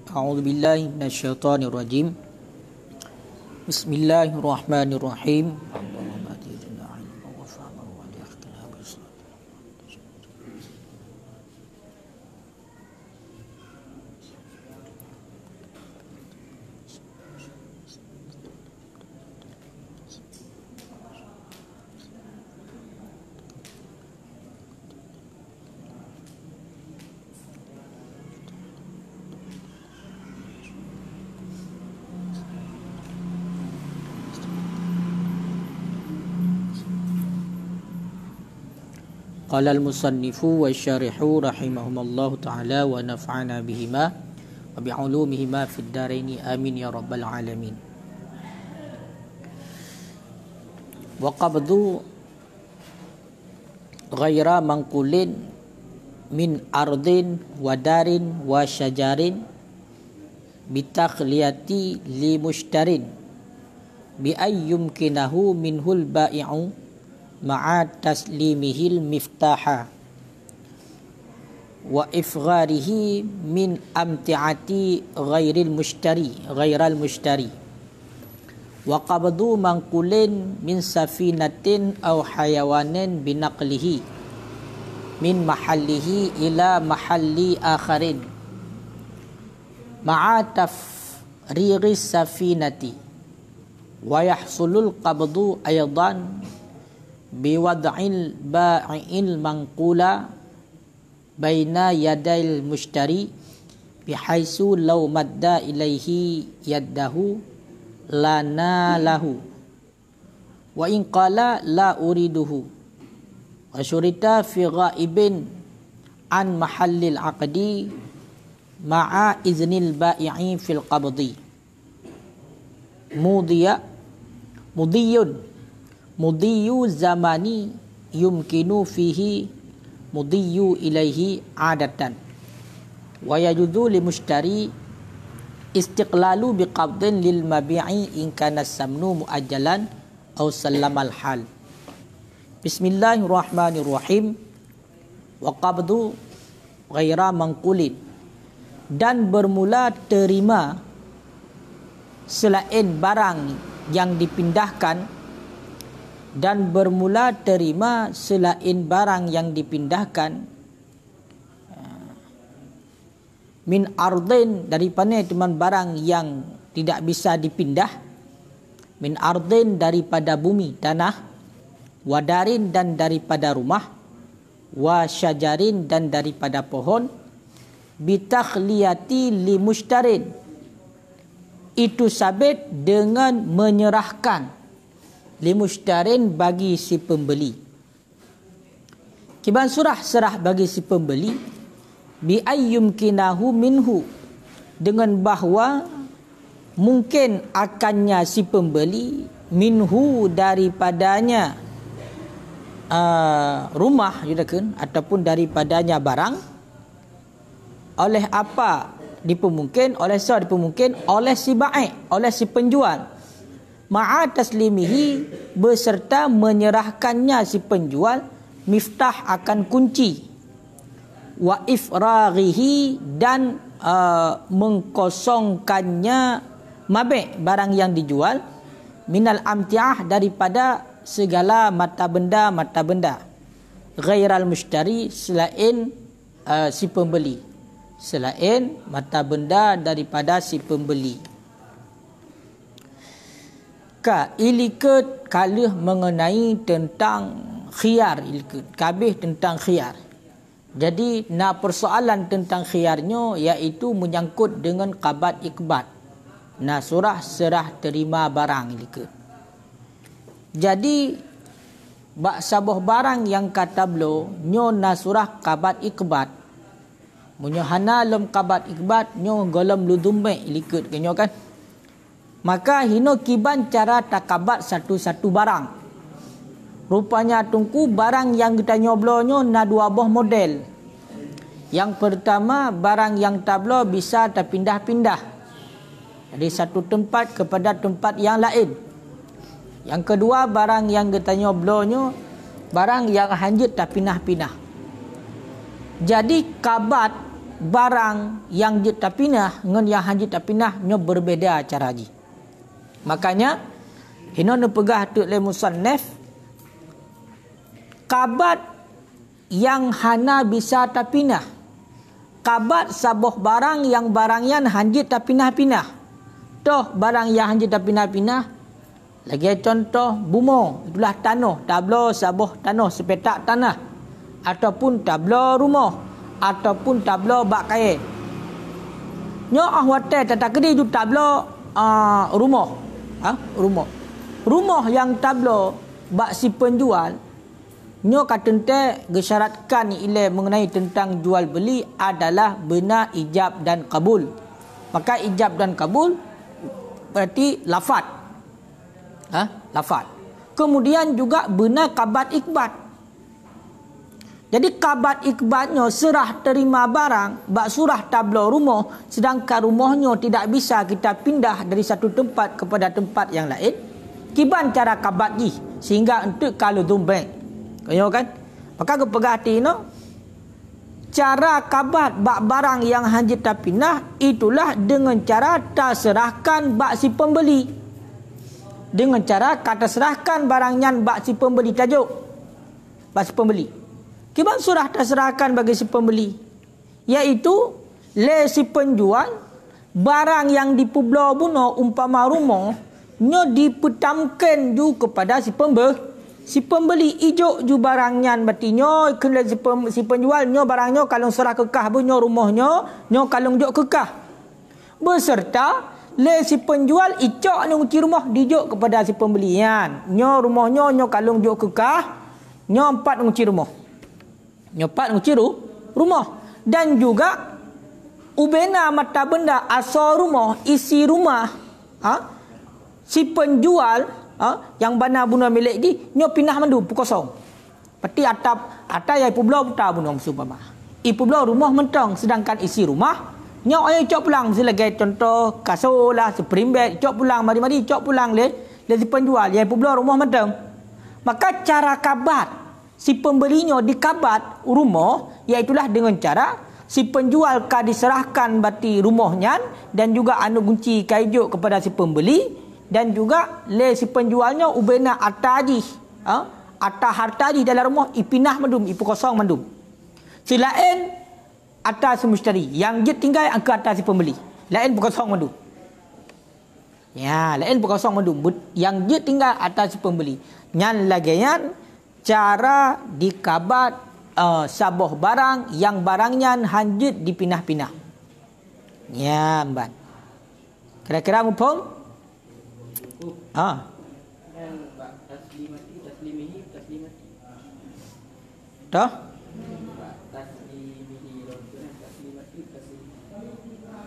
A'udzu billahi minasyaitonir rajim. Bismillahirrahmanirrahim. Qala al-musannifu wa syarihu rahimahumullahu ta'ala wa naf'ana bihima wa bi'ulumihima fid dharaini amin ya rabbal alamin. Wa qabdu ghaira manqulin min ardin wa darin wa syajarin bitakhliyati li mushtarin bi ayyumkinahu minhul ba'i'u ma'a taslimihil miftaha wa ifgharihi min amti'ati ghairal mushtari wa qabdu manqulin min safinatin aw hayawanin binaqlihi min mahallihi ila mahalli akharin ma'a tafrighis safinati wa yahsulul qabdu aydan biwad'il ba'il manqula baina yadail mushtari bihaisu law madda ilaihi yaddahu lana lahu wa in qala la uriduhu wa syurita fi ghaibin an mahallil aqdi ma'a iznil ba'i'i fil qabdi mudiyu zamani yumkinu fihi mudiyu ilaihi adatan wa yajuzu li mushtari istiqlalu biqabdin lil mabi'i in kana samnu muajjalan aw sallamal hal. Bismillahirrahmanirrahim. Wa qabdu ghaira manqulin, dan bermula terima selain barang yang dipindahkan, dan bermula terima selain barang yang dipindahkan, min ardin, daripada teman barang yang tidak bisa dipindah, min ardin daripada bumi tanah, wadarin dan daripada rumah, wa syajarin dan daripada pohon, bitakhliyati li mushtarin, itu sabit dengan menyerahkan limushtarin bagi si pembeli. Kiban surah serah bagi si pembeli bi ayyumkinahu minhu, dengan bahawa mungkin akannya si pembeli minhu daripadanya rumah judakan ataupun daripadanya barang, oleh apa dipemungkin, oleh siapa dipemungkin, oleh si ba'i', oleh si penjual, ma'a taslimihi, beserta menyerahkannya si penjual miftah akan kunci, wa ifraghihi, dan mengkosongkannya mabe' barang yang dijual, minal amti'ah, daripada segala mata benda ghairal mushtari, selain si pembeli, selain mata benda daripada si pembeli. Ilikut kalah mengenai tentang khiyar, ilikut kabeh tentang khiyar. Jadi persoalan tentang khiyarnya iaitu menyangkut dengan qabat ikbat, surah serah terima barang ilikut. Jadi sabah barang yang kata beliau nyo surah qabat ikbat, munyo hana lem qabat ikbat nyo golem ludumbe ilikut kenyo kan. Maka hino kiban cara takabat satu-satu barang. Rupanya tungku barang yang kita nyoblonyo dua buah model. Yang pertama, barang yang tablo bisa terpindah-pindah dari satu tempat kepada tempat yang lain. Yang kedua, barang yang kita nyoblonyo barang yang hanjut terpindah-pindah. Jadi kabat barang yang jid tak pinah dengan yang hanjit tak pinah nyo berbeza cara ji. Makanya hino ne pegah tu le musannaf kabat yang hana bisa tak pinah. Kabat saboh barang yang barangnya hanjit tak pinah-pinah. Toh barang yang hanjit tak pinah-pinah. Lagi contoh bumo, itulah tanah, tablo saboh tanah, sepetak tanah. Ataupun tablo rumah, ataupun tablo bak kain. Nyo ahwate tata kedi ju tablo rumah. Rumah. Rumah yang tablo bak si penjual nyo katente gesyaratkan ile mengenai tentang jual beli adalah benar ijab dan kabul. Maka ijab dan kabul berarti lafaz. Lafaz. Kemudian juga benar kabat ikbat. Jadi kabat ikbatnya serah terima barang bak surah tablo rumah, sedangkan rumahnya tidak bisa kita pindah dari satu tempat kepada tempat yang lain. Kiban cara kabat ji sehingga untuk kalau dombeng. Kau kan? Maka kepegah hati no. Cara kabat bak barang yang hanjit tak pinah itulah dengan cara tak serahkan bak si pembeli. Dengan cara kata serahkan barangnya bak si pembeli tajuk. Bak si pembeli. Kiban surah tak serahkan bagi si pembeli. Iaitu le si penjual barang yang dipublio buno umpama rumah nyo dipetamkan ju kepada si pembeli ijuk ju barangnya berarti nyo kena si penjual nyo barangnya kalung serah kekah bu nyo rumahnya nyo kalung juk kekah beserta le si penjual icok nyo kunci rumah dijuk kepada si pembelian nyo rumahnya nyo kalung juk kekah nyo 4 kunci rumah nyo 4 kunci rumah dan juga ubena mata benda asal rumah isi rumah si penjual yang bana bunuh milik di nyo pindah mandu kosong. Peti atap yang pulau buta bunuh supama. Pulau rumah mentong sedangkan isi rumah nyo ayo cok pulang sebagai contoh kasur lah spring bed cok pulang mari-mari cok pulang le si penjual yang pulau rumah mentong. Maka cara kabat si pembelinya dikabat rumah iaitulah dengan cara si penjual ka diserahkan bati rumahnya dan juga anu kunci kaijuk kepada si pembeli. Dan juga le si penjualnya ubena ataji atta hartaji dalam rumah ipinah mandum ipu kosong mandum silain atta si mustari yang jit tinggal angka atta si pembeli lain pu kosong mandum ya lain pu kosong mandum yang jit tinggal atta si pembeli nyan lagian cara dikabat saboh barang yang barangnya hanjit dipinah-pinah ya mban kira-kira mumpung Dah?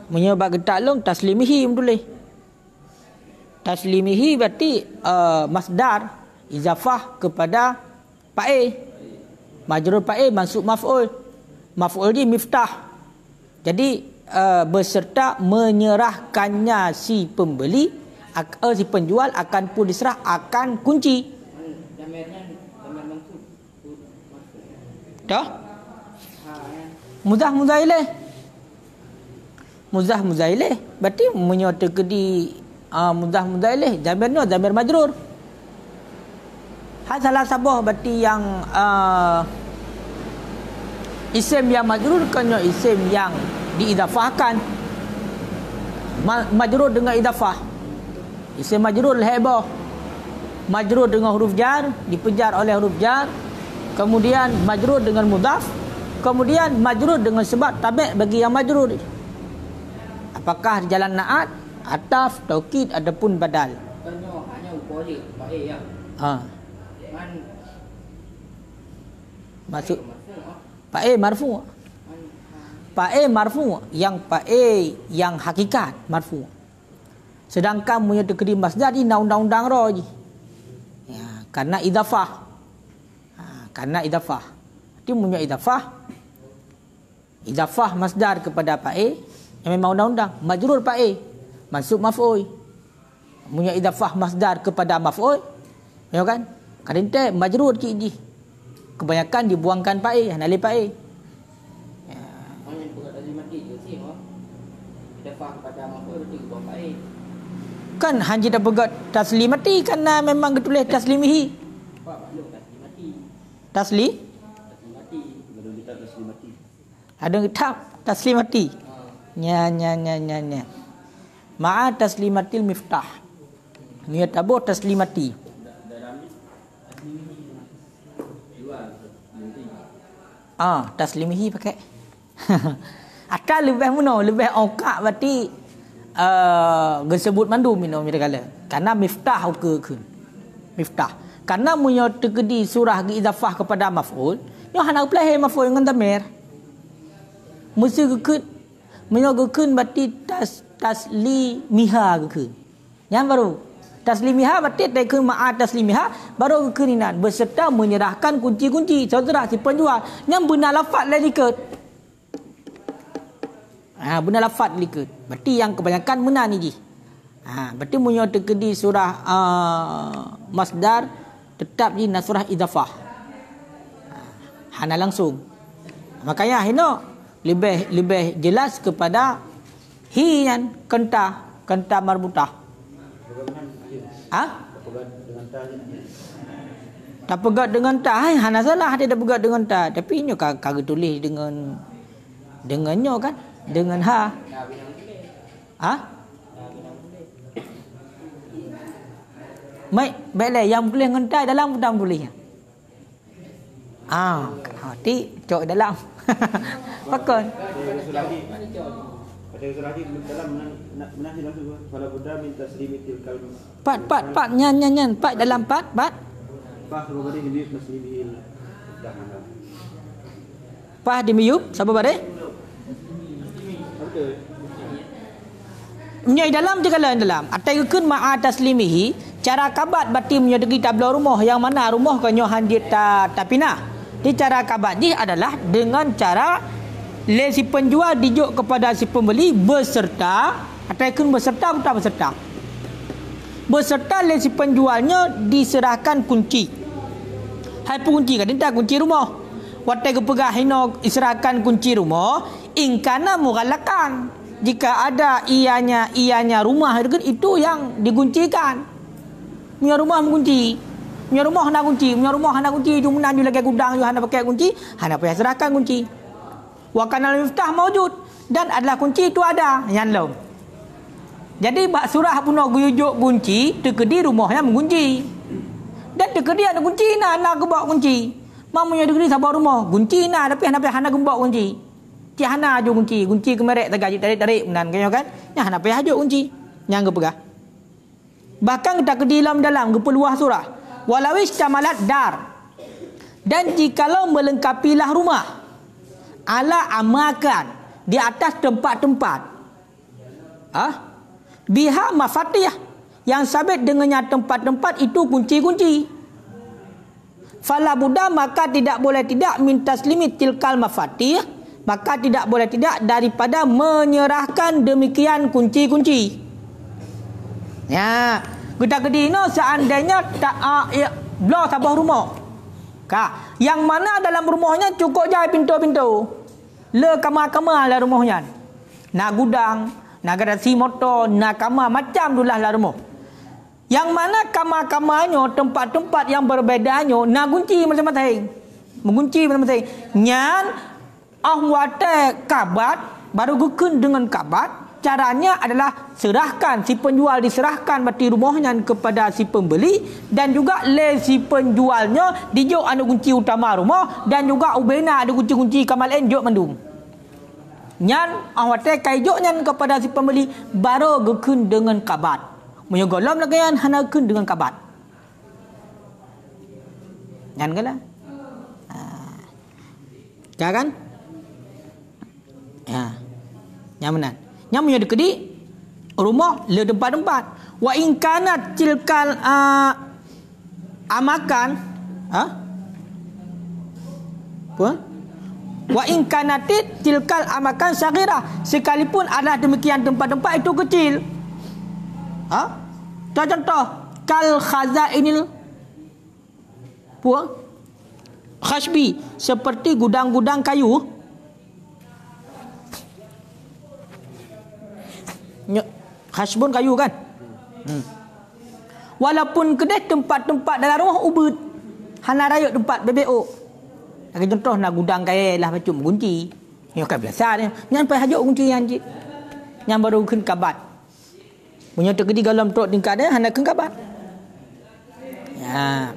Menyebab getak long taslimihi boleh. Taslimihi berarti masdar izafah kepada fa'il. Majrur fa'il mansub maf'ul. Maf'ul di miftah. Jadi beserta menyerahkannya si pembeli si penjual akan pun diserah akan kunci. Dah? Muzah ilaih. Muzah ilaih. Berarti menyatakan di muzah ilaih. Zamirnya zamir majrur. Salah sabah berarti yang isim yang majrur kena isim yang diidafahkan. Majrur dengan idafah. Isim majrur al-haibah. Majrur dengan huruf jar, dipejar oleh huruf jar. Kemudian majrur dengan mudhaf. Kemudian majrur dengan sebab tabi' bagi yang majrur. Apakah jalan naat, ataf, taukid ataupun badal. Hanya boleh pakai yang. Maksud pakai marfu'. Pakai marfu' yang hakikat marfu'. Sedangkan punya tekdi masdar ni undang-undang roh je. Ya, karena idafah. Karena idafah. Dia punya idafah. Idafah masdar kepada fa'il yang memang undang-undang. Majrur fa'il, mansub maf'ul. Punya idafah masdar kepada maf'ul. Ya kan? Kadang-kadang majrur cik ji. Kebanyakan dibuangkan fa'il, nalih fa'il. Ya. Idafah kepada maf'ul berarti buat fa'il. Kan haji dah pegat taslimati karena memang ketulis taslimihi. Apa maklum taslimati. Taslimati. Taslimati. Ada kitab taslimati. Nya. Ma'a taslimatil miftah. Ni tabuh taslimati. Dalam taslimihi. Jual. Taslimihi pakai. Akal lebih muno, lebih okak berarti disebut mandu minum kala. Karena miftah ke. Miftah. Karena munyo terkedi surah idafah kepada maf'ul, yo hana pelai maf'ul dengan damir. Mesti gekut. Munyo gekun berarti taslimiha gekun. Yang baru taslimiha berarti tekun ma'a taslimiha baru gekuninan berserta menyerahkan kunci-kunci saudara si penjual yang benar lafaz lain ikut. Benar lafaz likut. Berarti yang kebanyakan benar ni ji. Berarti munyo terkedi surah masdar tetap di surah idafah. Hana langsung. Makanya hino lebih jelas kepada hi yang kenta marbutah. Tak pegat dengan ta. Hana salah dia dah pegat dengan ta. Tapi nyo kagak tulis dengan nyo kan. Dengan ha. Baiklah yang boleh ngentai dalam bukan boleh. Hati cok dalam. Pakon. Pat nyan pat dalam pat. Pah dimiyup sabar bare. Menyai dalam je kalau dalam. Atai gekun ma'a taslimihi. Cara kabat berarti menyedeki tabla rumah. Yang mana rumah kanyo hanjit tapina. Di cara kabat ni adalah dengan cara le si penjual dijuk kepada si pembeli berserta. Atai gekun berserta bukan berserta. Berserta le si penjualnya diserahkan kunci. Hai kunci kan tak kunci rumah. Watai kepegah hino diserahkan kunci rumah. Ingkana mughallakan. Jika ada ianya rumah itu yang diguncikan. Punya rumah mengunci. Punya rumah hana kunci. Punya rumah hana kunci. Cuma nanti lagi gudang juga hana pakai kunci. Hana payah serahkan kunci. Wa kanal miftah mawjud. Dan adalah kunci itu ada. Yang lain. Jadi bak surah puno guyujuk kunci. Terkedi rumahnya mengunci. Dan terkedi ada kunci. Nak kebawa kunci. Mamunya terkedi sabar rumah. Kunci tapi hana kebawa kunci. Cik hana ajuk kunci kemerek tagaj tarik menan kanyo kan. Nya hana payah ajuk kunci. Yang gepegah. Bahkan kita ke dalam kepeluah surah. Walawis tamalat dar. Dan jikalau melengkapilah rumah. Ala amakan. Di atas tempat-tempat. Biha mafatih. Yang sabit dengannya tempat-tempat itu kunci-kunci. Fala buddha maka tidak boleh tidak mintas limit tilkal mafatih. Maka tidak boleh tidak daripada menyerahkan demikian kunci-kunci. Ya, kita kedino seandainya tak blow tabah rumah. Yang mana dalam rumahnya cukup je pintu-pintu. Le kamar-kamar lah rumahnya. Nak gudang, nak garasi motor, nak kamar macam itulah lah rumah. Yang mana kamar-kamarnya tempat-tempat yang berbedanya nak kunci macam-macam. Mengunci macam-macam. Nyan ahwate kabat baru gukun dengan kabat. Caranya adalah serahkan si penjual diserahkan berarti rumahnya kepada si pembeli dan juga le si penjualnya dijuk anu kunci utama rumah dan juga ubena ada kunci-kunci kamal lain juk mandum. Nyan ahwate kaijuk nyan kepada si pembeli baru gukun dengan kabat. Munyo golom lagi yan hana gukun dengan kabat. Nyan kala. Kan? Ya. Nyamanan. Nyamunya dekedi rumah le tempat-tempat. Wa in kanat tilkal amakan wa in kanat tilkal amakan saghirah sekalipun ada demikian tempat-tempat itu kecil. Contoh kal khazainil khashbi seperti gudang-gudang kayu. Khashbun kayu kan. Walaupun kedai tempat-tempat dalam rumah ubud. Hana raya tempat BBO. Lagi contoh nak gudang kaya lah macam kunci. Yang kan biasa ni. Nyampai hajuk kunci yang cik. Yang baru kena kabat. Punya terkedi dalam truk tingkat dia hana kena kabat. Ya.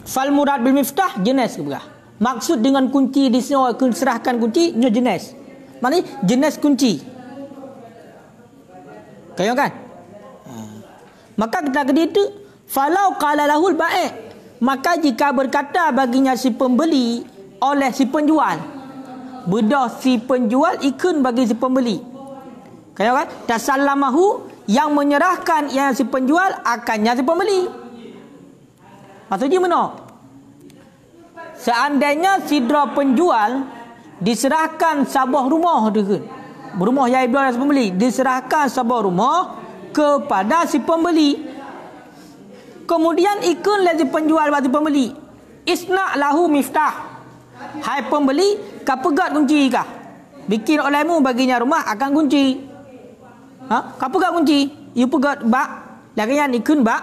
Fal murad bil miftah jenis ke bukan? Maksud dengan kunci di sini serahkan kunci nya jenis. Maknanya jenis kunci. Kaya kan? Maka kita kata itu falau qala lahul bai', maka jika berkata baginya si pembeli oleh si penjual, bedah si penjual ikun bagi si pembeli. Kaya kan? Tasallamahu, yang menyerahkan yang si penjual akannya si pembeli. Maksudnya mana? Seandainya sidra penjual diserahkan sebuah rumah dia kan. Rumah yang iblis si pembeli diserahkan sebuah rumah kepada si pembeli. Kemudian ikun lagi penjual bagi pembeli. Isna lahu miftah. Hai pembeli, kau pegat kunci kah? Bikin olehmu baginya rumah akan kunci. Kau pegat kunci. You pegat bak. Lagian ikun bak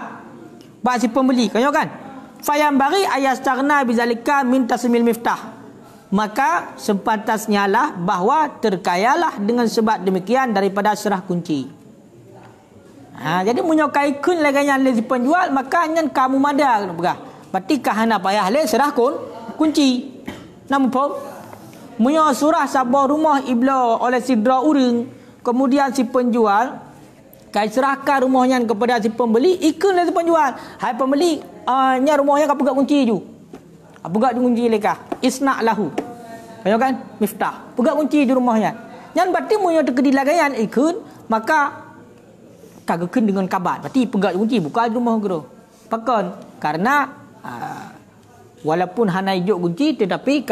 si pembeli. Kau kan? Fayam bari ayastaghna bizalika min tasmil miftah. Maka sepantasnya lah bahawa terkayalah dengan sebab demikian daripada serah kunci. Jadi menyokai kun lagi yang lezi penjual, maka nyan kamu mada kena pegah. Berarti kahana payah le serah kunci. Namun pun munyo surah sabah rumah ibla oleh sidra urang, kemudian si penjual kai serahkan rumahnya kepada si pembeli, ikun lezi penjual. Hai pembeli, nya rumahnya kau pegang kunci ju. Pegang kunci leka. Isna lahu. Kaya kan? Miftah. Pegang kunci di rumahnya. Yang berarti munyo terkedi lagayan ikun, maka kagakun dengan kabat. Berarti pegang kunci buka di rumah guru. Pakon. Karena walaupun hana ijuk kunci tetapi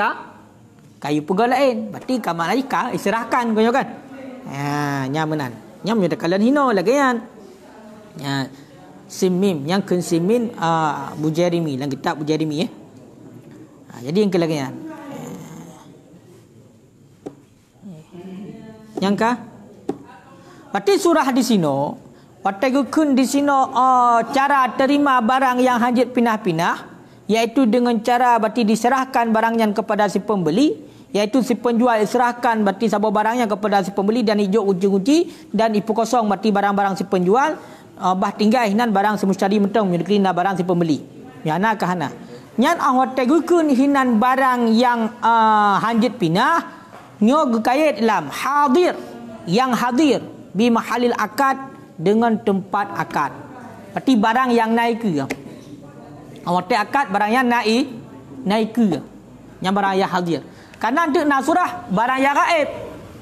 kayu pegang lain. Berarti kamar lagi serahkan kaya kan? Nyamanan. Nyam nya tekalan hino lagayan. Simim yang kun simin Bujairimi dalam kitab Bujairimi jadi yang kelagayan yang ka berarti surah di sino wategukun di sino cara terima barang yang hajat pinah-pinah, iaitu dengan cara berarti diserahkan barangnya kepada si pembeli, iaitu si penjual serahkan berarti sabar barangnya kepada si pembeli dan ijuk kunci-kunci dan ipu kosong berarti barang-barang si penjual. Bah tinggal hinan barang semustadi mentong menyedekina barang si pembeli. Yana kahana. Nyan awat tegukun hinan barang yang hanjit pinah nyo gekait dalam hadir, yang hadir bi mahalil akad, dengan tempat akad. Berarti barang yang naik ke. Awat akad barang yang naik ke. Yang barang yang hadir. Karena untuk nasurah barang yang gaib.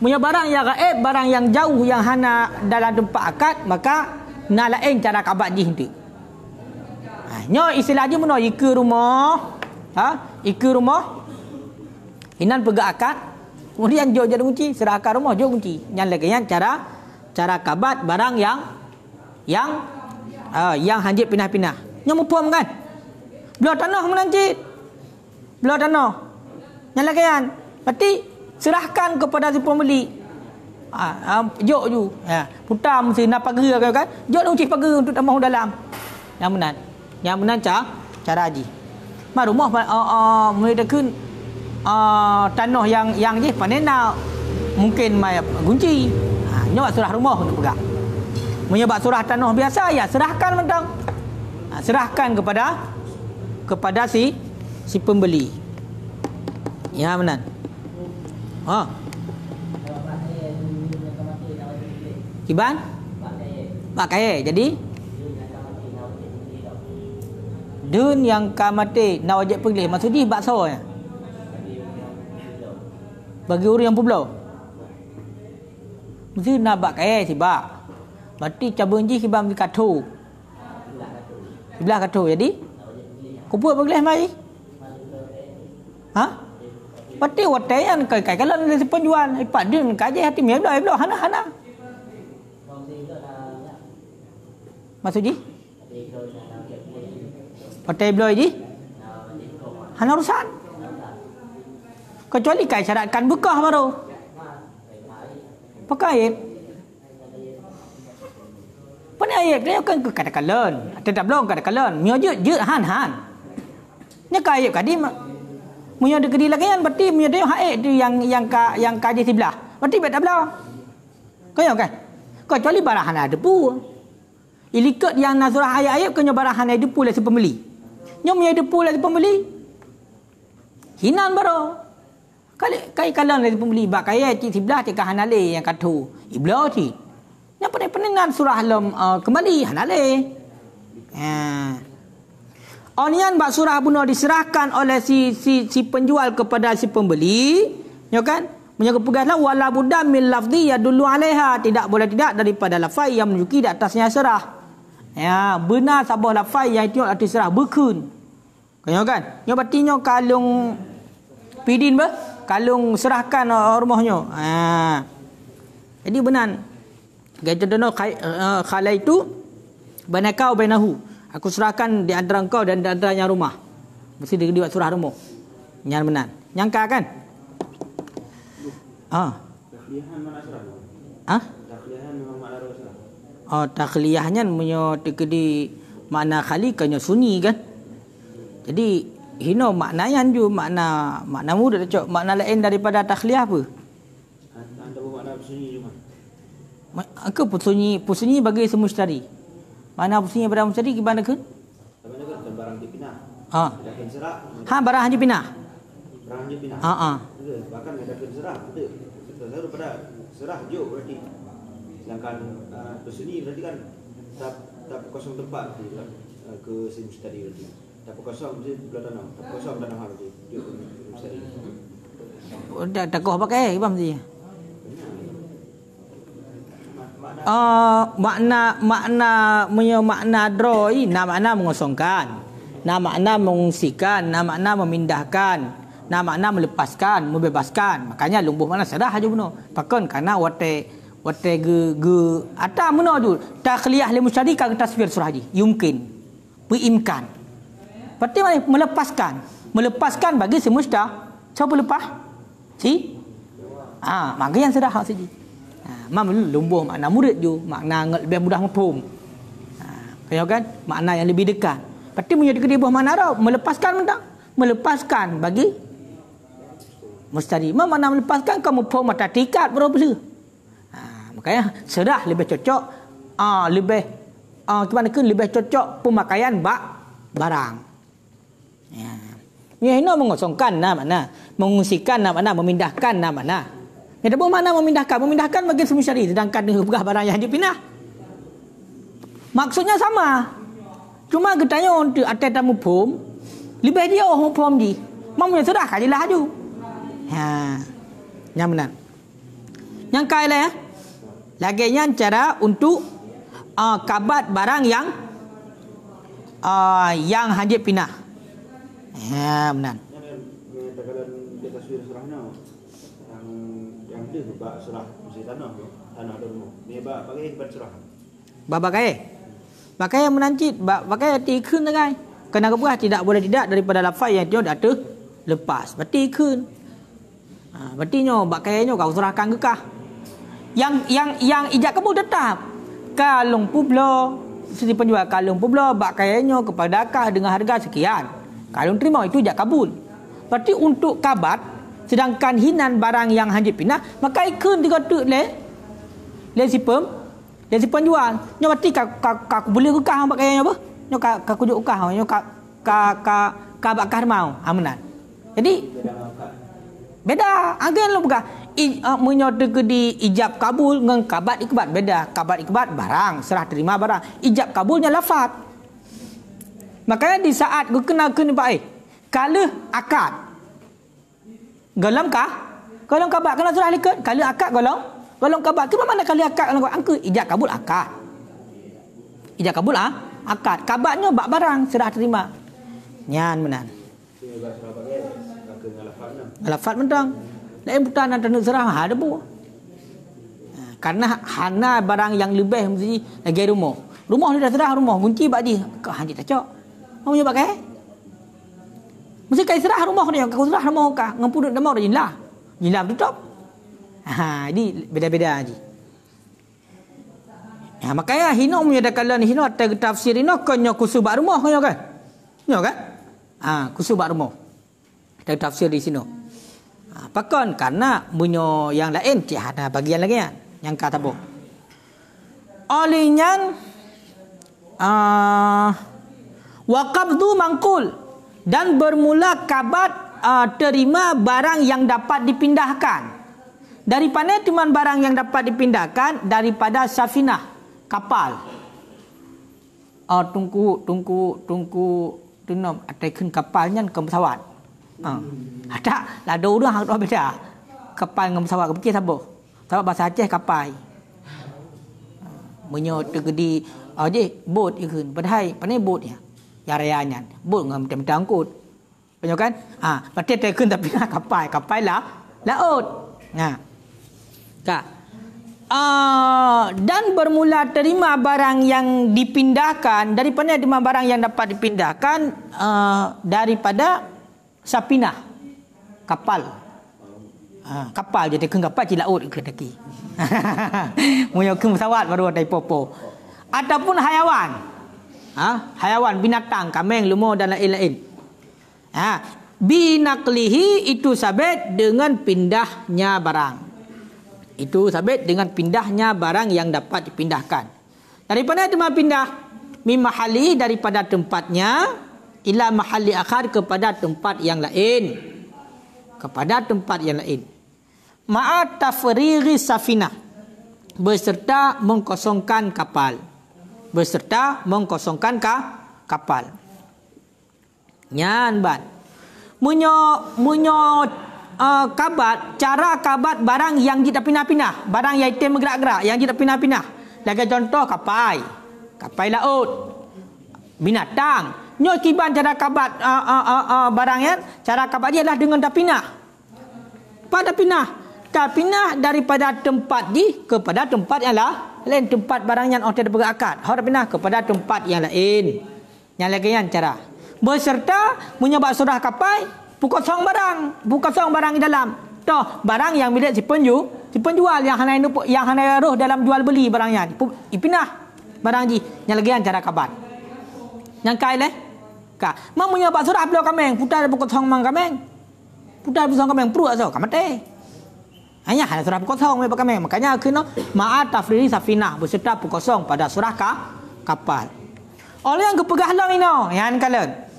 Punya barang yang gaib, barang yang jauh yang hana dalam tempat akad, maka na lain cara kabat jih tu. Nyo istilah dia mana ika rumah. Ika rumah. Hinan pegak akad. Kemudian jo jadi kunci, serahkan rumah jo kunci. Yang lagi yang cara kabat barang yang hanjit pinah-pinah. Nyo mupom kan? Belah tanah menancit. Belah tanah. Yang lagi yang berarti serahkan kepada si pembeli. Jok ju. Putar mesti nak pagar kan? Jok kunci pagar untuk tambah dalam. Yang benar cara haji. Mak rumah mereka kun tanah yang je panena mungkin mai kunci. Nyo surah rumah untuk pegang. Menyebab surah tanah biasa ya serahkan mentang. Serahkan kepada si pembeli. Ya benar. Kiban? Pakai. Jadi dun yang kamate nak wajib pergi. Maksudnya bakso ya. Bagi orang yang pulau. Mesti nak pakai tiba. Berarti cabun ji kibam di katu. Sebelah katu. Jadi kumpul pergi mai. Berarti watayan kai kalau si penjual ipat dun kaje hati me belah hana. Maksudnya? Hotel bloy ji? Hana urusan. Kecuali kai syaratkan bekah baru. Pakai aib. Pada aib dia kan kata-kalan. Tetap belum kata-kalan. Mio je han. Nya ka aib kadi punya de kedi lagi kan berarti punya dia aib tu yang ka di sebelah. Berarti tak belah. Kau kan? Kecuali barahan ada pu. Ilikat yang nazarah aib kena barahan ada pu lah si pembeli. Nya punya ada pu lah si pembeli. Hinan baru. Kai kalan dari pembeli bak kaya cik sebelah cik hanale yang katu. Iblau cik. Yang pening-peningan surah lam kembali hanale. Onian bak surah bunuh diserahkan oleh si penjual kepada si pembeli. Ya kan? Menyangkut pegaslah wala budda min lafzi yadullu alaiha. Tidak boleh tidak daripada lafaz yang menunjuki di atasnya serah. Ya, benar sabah lafaz yang itu atas serah berkun. Kau kan? Yang berarti kalung pidin bah? Kalung serahkan rumahnya. Jadi benar. Kita dono khala itu banakau bainahu. Aku serahkan di antara engkau dan di antaranya rumah. Mesti dia surah rumah. Yang benar. Nyangka kan? Takhliyahan mana serah? Takhliyahan memang makna serah. Takhliyahnya punya di makna khali kanya sunyi kan. Jadi hino maknanya ju makna mudah cok makna lain daripada takhliyah apa? Anda bermakna bersunyi cuma. Aku pusunyi bagi semustari. Mana pusunyi pada mustari gimana ke? Bagaimana kan barang dipinah. Ada serah. Barang dipinah. Barang dipinah. Bahkan ada serah ada. Setelah pada serah jo berarti. Sedangkan bersunyi berarti kan tak kosong tempat ke si mustari berarti. Tak kosong mesti belah tanah. Tak kosong tanah berarti. Dia mustari. Tak kau pakai apa mesti? Makna droi, makna mengosongkan, makna mengungsikan, makna memindahkan, makna melepaskan, membebaskan. Makanya lumbuh mana serah aja benar. Pakon karena wate ge ata benar tu. Takhliyah li mustari ka tasfir surah haji. Yumkin. Beimkan. Berarti melepaskan bagi semesta. Siapa lepas? Maka yang serah hak saja. Lumbuh makna murid je, makna lebih mudah mafhum. Kaya kan? Makna yang lebih dekat. Berarti punya dia buah makna Arab, melepaskan tak? Melepaskan bagi mustari. Makna melepaskan kamu mafhum mata tikat berapa se? Makanya serah lebih cocok lebih cocok pemakaian barang. Ya ini mengosongkan makna, mengungsikan makna, memindahkan makna. Ada apa makna memindahkan? Memindahkan bagi semustari. Sedangkan dengan barang yang dipindah. Maksudnya sama. Cuma katanya untuk atas tamu pom. Lebih dia orang pom di. Mamunya sudah kajilah aju. Yang benar. Yang kaya ya. Laginya cara untuk kabat barang yang hanjit pindah. Benar. Dia bak surah mesti tanah ada rumah. Ni bak pakai buat surah. Pakai yang menancit, pakai tikun dengan. Kena kebuah tidak boleh tidak daripada lafaz yang dia ada lepas. Berarti ikun. Berarti nyo pakainya kau serahkan ke kah? Yang ijab kabul tetap. Kalung publo sisi penjual kalung publo pakainya kepada kah dengan harga sekian. Kalung terima itu ijab kabul. Berarti untuk kabat sedangkan hinan barang yang hanjit pindah maka ikun dikotuk le si penjual nyo berarti ka boleh ukah pakai apa nyo ka kujuk ukah nyo ka bakar mau benar. Jadi beda agen lo buka menyote ke di ijab kabul dengan kabat ikbat beda. Kabat ikbat barang serah terima barang, ijab kabulnya lafaz. Makanya di saat gue kenal baik kalau akad golong kabat kena surah likat kalau akad golong kabat ke mana kali akad kalau angka ijab kabul akad kabatnya bak barang serah terima nyan benar lafaz mentang lain bukan nak serah ada bu karena hana barang yang lebih mesti lagi rumah dia dah serah rumah kunci bak di kau hanjit tak cok mau nyoba ke mesti kai serah rumah dia, kau serah rumah kah? Ngempudut nama orang jilah tutup. Ini beda-beda haji. Makanya hino menyatakan hino tafsir hino konyo kusubak rumah konyo kan? Konyo kan? Kusubak rumah. Ada tafsir di sini. Pakon karena munyo yang lain ada bagian lagi yang kata boh. Olehnya waqabdu mangkul dan bermula kabat terima barang yang dapat dipindahkan. Daripada terima barang yang dapat dipindahkan daripada safinah kapal. Tungku tunam atakan kapalnya ke pesawat. Ada lah dua orang hak beda. Kapal dengan pesawat ke sabar. Pesawat bahasa Aceh kapal. Menyo tergedi je bot ikun padahal pandai bot ya. Ya rayanya. Bot ngam macam angkut. Penyo kan? Pasti tekun tapi kapal lah laut. Dan bermula terima barang yang dipindahkan daripada terima barang yang dapat dipindahkan daripada sapinah kapal. Kapal je tekun kapal je laut ke taki. Munyo ke pesawat baru ada popo. Ataupun hayawan. Hayawan binatang, kambing, lemur dan lain-lain. Binaqlihi itu sabit dengan pindahnya barang. Itu sabit dengan pindahnya barang yang dapat dipindahkan. Daripada tempat pindah min mahali daripada tempatnya ila mahali akhar kepada tempat yang lain. Kepada tempat yang lain. Ma'a tafrighi safinah beserta mengkosongkan kapal. Beserta mengkosongkan kapal. Nyan ban. Munyo kabat, cara kabat barang yang tidak pindah-pindah, barang yang item bergerak-gerak, yang tidak pindah-pindah. Lagi contoh kapal laut, binatang. Nyo kiban cara kabat barangnya, cara kabat dia adalah dengan dah pindah. Pada pindah, dah pindah daripada tempat kepada tempat yang lain, tempat barang yang tidak bergerak, harus pindah kepada tempat yang lain. Yang lagi yang cara beserta menyebab surah kapal kosong barang di dalam. Toh barang yang milik si penjual yang hanai roh dalam jual beli barangnya. Ipinah barang ji. Yang lagi yang cara kabat. Yang kai leh. Mau menyebab surah beliau kameng putar kosong mang kameng. Putar kosong kameng perlu asal kamate. Hanya hanai surah kosong me kameng. Makanya kena ma'a tafriri safinah beserta kosong pada surah kapal. Oleh yang kepegah long ino yang kalian.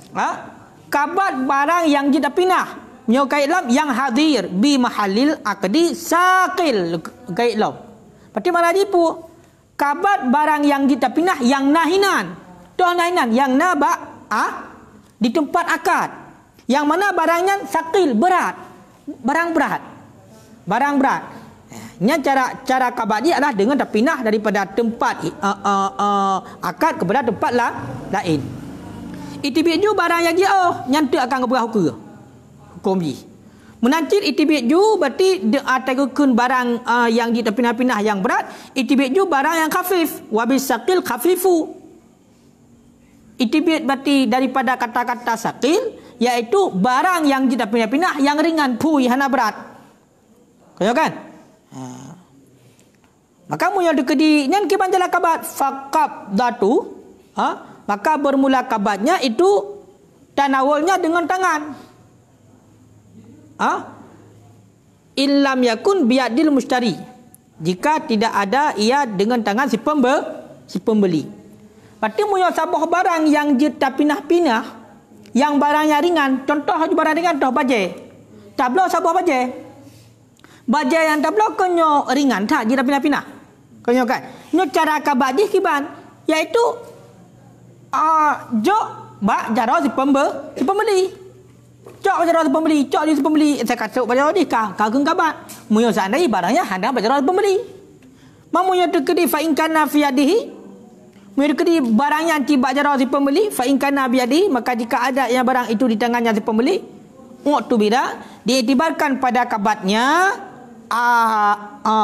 Kabat barang yang tidak pindah nyokai lam yang hadir bi mahallil aqdi saqil kait lam. Berarti mana dipu kabat barang yang tidak pindah yang nahinan. Toh nahinan yang naba di tempat akad. Yang mana barangnya saqil berat. Barang berat. Nya cara kabat dia adalah dengan terpindah daripada tempat akad kepada tempat lain. Itibik ju barang yang jauh nyantuk akan keberapa hukum ji. Menancir itibik ju berarti ataikun barang yang dipindah-pindah yang berat. Itibik ju barang yang khafif. Wabis saqil khafifu. Itibik berarti daripada kata-kata saqil iaitu barang yang dipindah-pindah yang ringan pui hana berat. Kau kan? Maka mu yang dekedi nyan kiban jala kabat faqab datu maka bermula kabatnya itu tanawulnya dengan tangan. Illam yakun biadil mustari. Jika tidak ada ia dengan tangan si pembeli. Berarti punya sabah barang yang tak pindah-pindah, yang barangnya ringan. Contoh barang ringan toh baje. Tablo sabah baje. Baje yang tablo konyo ringan tak jika pindah-pindah. Konyo kan. Nyo cara kabat di kiban yaitu jok bak jaro si pembeli. Jok jaro si pembeli. Saya kata jaro di kageng kabat. Munyo seandainya barangnya hendak jaro si pembeli. Mamunyo terkedi fa in kana fi yadihi. Munyo terkedi barangnya tiba jaro si pembeli fa in kana bi yadihi, maka jika ada yang barang itu di tangannya si pembeli, waktu bila diiktibarkan pada kabatnya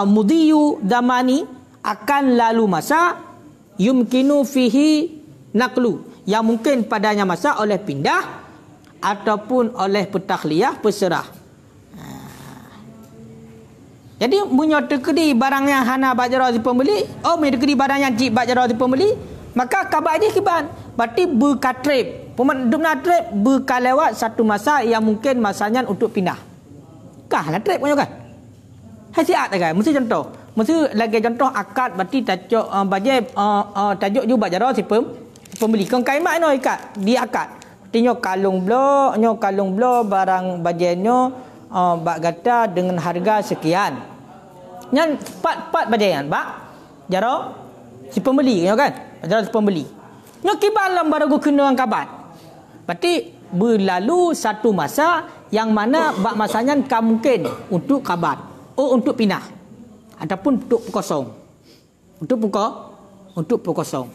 mudiyu damani akan lalu masa yumkinu fihi naqlu yang mungkin padanya masa oleh pindah ataupun oleh petakhliyah peserah. Jadi punya tekedi barang yang hana bajara si pembeli, punya tekedi barang yang cik bajara si pembeli, maka kabar dia kiban. Berarti berkatrip. Pemandumna trip berkalewat satu masa yang mungkin masanya untuk pindah. Kah lah trip punya kan? Hasiat kan? Mesti contoh. Mesti lagi contoh akad berarti tajuk bajet tajuk juga bajara si pembeli. Kau kaimat no ikat di akad. Tinyo kalung blo barang bajenyo bak gata dengan harga sekian. Nyan pat bajayan bak jaro si pembeli kan? Jaro si pembeli. Nyo kiban lam baru kena kabat. Berarti berlalu satu masa yang mana bak masanya mungkin untuk kabat. Untuk pindah. Ataupun untuk kosong. Untuk kosong.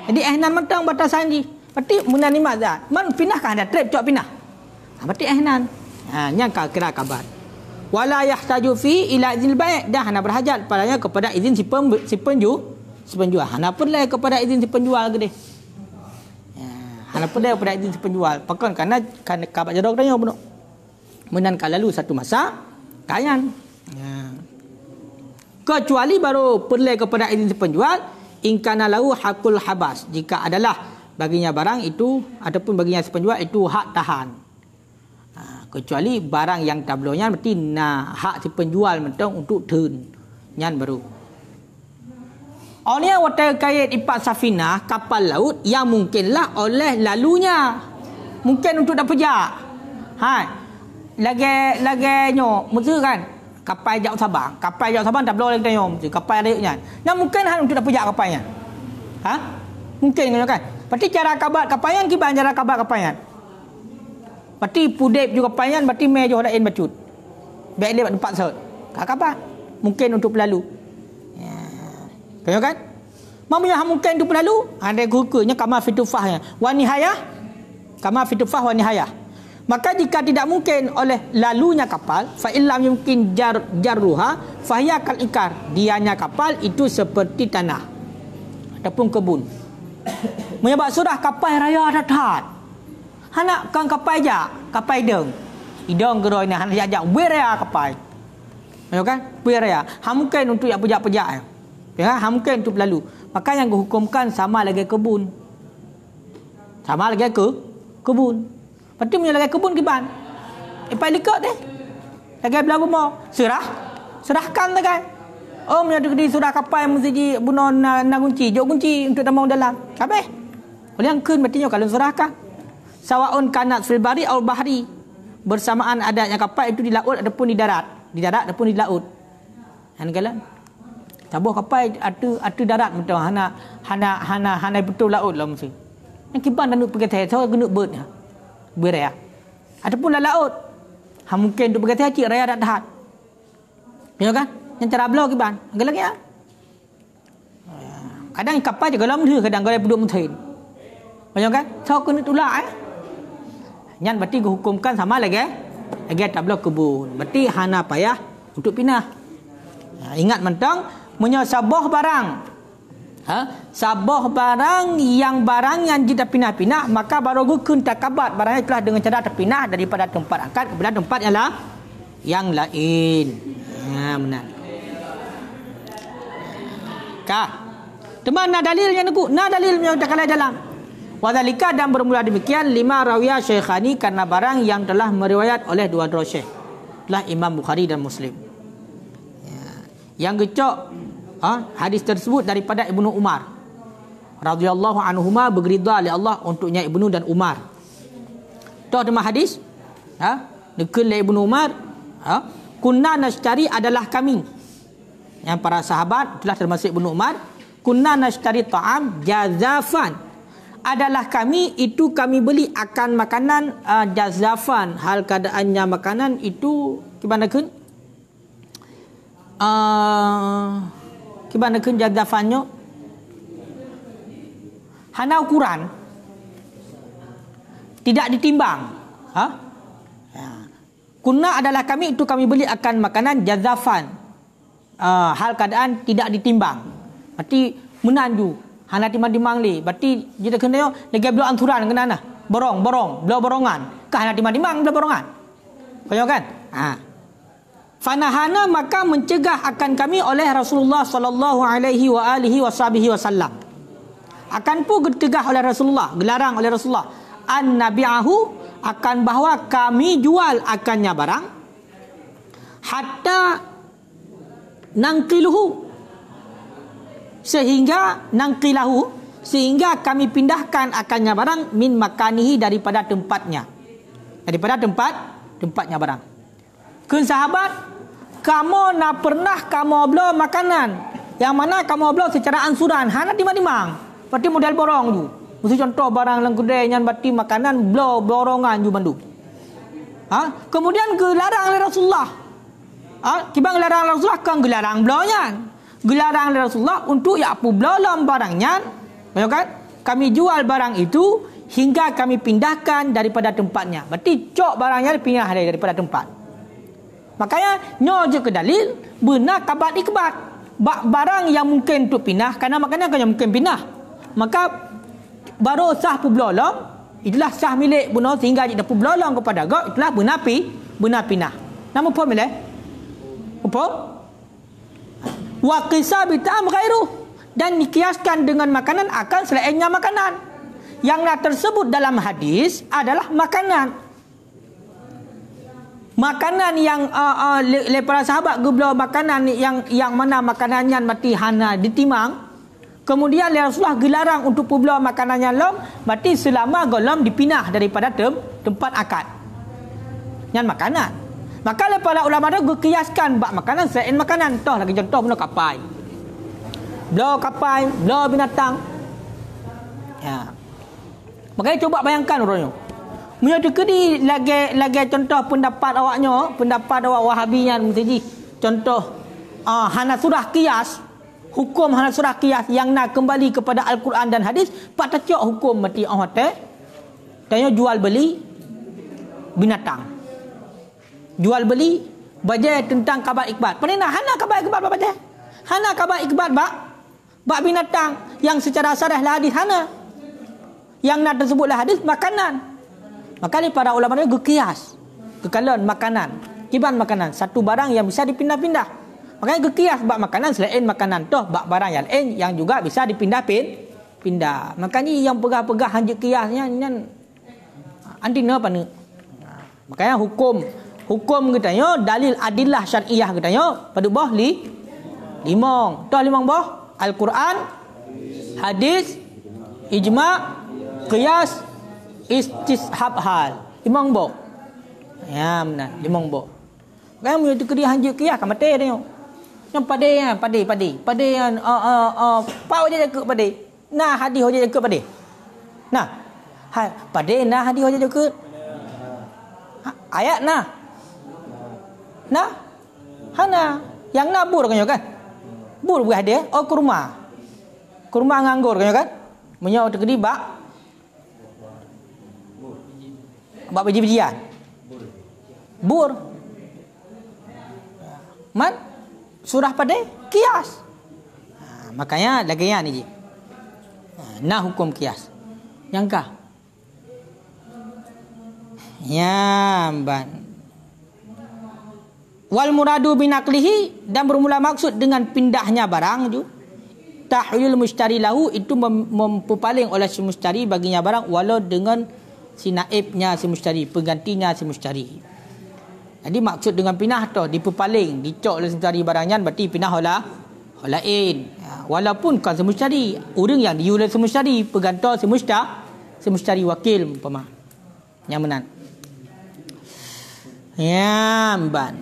Jadi ehnan mentang batasan ni. Berarti menani mazat. Man pinahkah ada trip cok pindah. Berarti ehnan. Yang kira kabar. Wala yahtaju fi ila idzil bai'. Dah hana berhajat padanya kepada izin si penjual. Hana perlu kepada izin si penjual gede. Hana perlu kepada izin si penjual. Pakan karena kabar jadok tanya benar. Menan lalu satu masa kayan. Kecuali baru perlu kepada izin si penjual in kana lahu hakul habas. Jika adalah baginya barang itu ataupun baginya si penjual itu hak tahan. Kecuali barang yang tablonya berarti hak si penjual mentang untuk turn nyan baru. Oleh water kait ipat safina kapal laut yang mungkinlah oleh lalunya mungkin untuk dak pejak. Lagi nyo mesti kan kapal jauh Sabang tablo lagi tayom kapal ada nya. Yang mungkin untuk dak pejak kapalnya. Mungkin kan. Berarti cara kabat kapayan kiban cara kabat kapayan. Berarti pudep juga kapayan berarti me jo dain bacut. Baik dia tempat sot. Kabat mungkin untuk berlalu. Kaya kan? Mamanya mungkin untuk berlalu ada hukumnya kama fitufahnya. Wa nihayah kama fitufah wa nihayah. Maka jika tidak mungkin oleh lalunya kapal fa illam yumkin jarruha fa hiya kal ikar. Dianya kapal itu seperti tanah ataupun kebun. Menyebab surah kapal raya datat. Hanak kan kapal aja, kapal idong geroi ni hanak ajak beraya kapal. Ya kan? Beraya. Mungkin untuk yang pejak-pejak. Ya, mungkin untuk berlalu. Maka yang dihukumkan sama lagi kebun. Sama lagi kebun. Berarti punya lagi kebun kiban. Ipai likot deh. Lagi belah rumah. Serahkan tak kan? Punya di surah kapal mesti bunuh na kunci. Jok kunci untuk damau dalam. Habis. Oleh yang kun berarti kalau serahkan. Sawaun kanat fil bari au bahri. Bersamaan adanya kapal itu di laut ataupun di darat. Di darat ataupun di laut. Hanalah. Tabuh kapal ada darat betul. Hana betul laut lah mesti. Yang kiban dan pergi teh so kena bird. Beraya. Ataupun dalam laut. Mungkin untuk pergi teh cik raya dahat. Ya kan? Yang cara belau kiban. Enggak lagi ya. Kadang kapal je kalau mesti kadang kalau duduk mentain. Banyak kan? So kena tulak Nyan berarti dihukumkan sama lagi. Lagi tablo kebun. Berarti hana payah untuk pindah. Ingat mentang menyabah barang. Sabah barang yang tidak pindah-pindah maka baru gukun takabat barangnya telah dengan cara terpindah daripada tempat akad kepada tempat yang lain. Benar. Teman dalilnya nuku. Dalilnya tak kalah dalam. Wadhalika dan bermula demikian 5 rawiyah syekhani karena barang yang telah meriwayat oleh dua syekh. Telah Imam Bukhari dan Muslim. Yang gecok hadis tersebut daripada Ibnu Umar radhiyallahu anhuma berridha oleh Allah untuknya Ibnu dan Umar. Tu ada hadis dikul Ibnu Umar kunna nashtari adalah kami yang para sahabat telah termasuk Ibnu Umar kunna nashtari ta'am jazafan adalah kami itu kami beli akan makanan jazafan hal keadaannya makanan itu gimana kun gimana kun jazafannya hana ukuran tidak ditimbang kunna adalah kami itu kami beli akan makanan jazafan hal keadaan tidak ditimbang berarti menanju hana timang-timang li berarti kita kena lagi belah anturan kena nah belah borongan kah hana timang-timang belah borongan kau kan Fanahana, maka mencegah akan kami oleh Rasulullah sallallahu alaihi wasallam. Akan pun ditegah oleh Rasulullah, gelarang oleh Rasulullah, an nabi'ahu, akan bahawa kami jual akannya barang, hatta nangqiluhu, sehingga kami pindahkan akannya barang, min makanihi, daripada tempatnya, tempatnya barang. Kun sahabat, kamu nak pernah kamu bela makanan yang mana kamu bela secara ansuran, hana timang-timang, berarti model borong tu. Mesti contoh barang lang kedai yang berarti makanan bela borongan ju bandu. Kemudian gelarang oleh Rasulullah. Kibang gelarang oleh Rasulullah kan gelarang belanya. Gelarang oleh Rasulullah untuk ya apu belalom barangnya. Kan? Kami jual barang itu hingga kami pindahkan daripada tempatnya. Berarti cok barangnya dipindah daripada tempat. Makanya nyoje ke dalil benar kabat ikbat. Barang yang mungkin untuk pindah, karena makanya kan yang mungkin pindah, maka baru sah pu belalom, itulah sah milik benar sehingga dia pu belalom kepada gak, itulah benar pindah. Nama apa milik? Apa? Wa qisa bi ta'am ghairu, dan dikiaskan dengan makanan akan selainnya makanan. Yang nak tersebut dalam hadis adalah makanan. Makanan yang para sahabat gebla makanan yang mana makanannya mati hana ditimang. Kemudian Rasulullah gelarang untuk publa makanannya lom, berarti selama golom dipindah daripada tempat akad. Yang makanan. Maka para ulama itu kiaskan bak makanan selain makanan. Toh lagi contoh benda kapai. Bela binatang. Ya. Makanya coba bayangkan orangnya. Punya dekedi lagi contoh pendapat awaknya, pendapat awak Wahabinya mesti contoh hana surah qiyas, hukum hana surah qiyas yang nak kembali kepada Al-Quran dan hadis, patah cok hukum mati hotel. Tanya jual beli binatang. Jual beli bajai tentang kabar ikbat. Pernah hana kabar ikbat bajai? Hana kabar ikbat bak binatang yang secara syarah lah hadis hana. Yang nak tersebutlah hadis makanan. Maka ni para ulama ni gekias kekalan makanan, kiban makanan, satu barang yang bisa dipindah-pindah. Makanya gekias bak makanan selain makanan, toh bak barang yang lain yang juga bisa dipindah-pindah. Makanya yang pegah-pegah hanya kiasnya nyan antina apa ni. Makanya hukum katanya dalil adillah syar'iyah katanya pada bawah limong. Toh limong bawah Al-Quran, hadis, ijma', qiyas, istishab hal. Limang bok. Ya benar, limang bok. Kan punya tu dia hanjut kiyah kan mati dia. Yang pade yang pau je ke pade. Nah hadis hoja ke pade. Nah. Pade nah hadis hoja ke. Ayat nah. Nah. Hana yang nabur kan. Bur buah dia kurma. Kurma nganggur kan. Punya tu dia bak biji-bijian. Bur. Man surah pada kias. Makanya lagi yang ni. Nah hukum kias. Yang kah? Ya, ban. Wal muradu binaqlihi, dan bermula maksud dengan pindahnya barang tu tahyul mushtari lahu, itu memperpaling oleh si mushtari baginya barang walau dengan si naibnya si mushtari, penggantinya si mushtari. Jadi maksud dengan pindah tu diperpaling, dicok oleh si mushtari barangnya, berarti pindah olah lain. Walaupun kan si mushtari, orang yang diu oleh si mushtari, pengganti si mushtari wakil umpama. Yang menan. Ya, ban.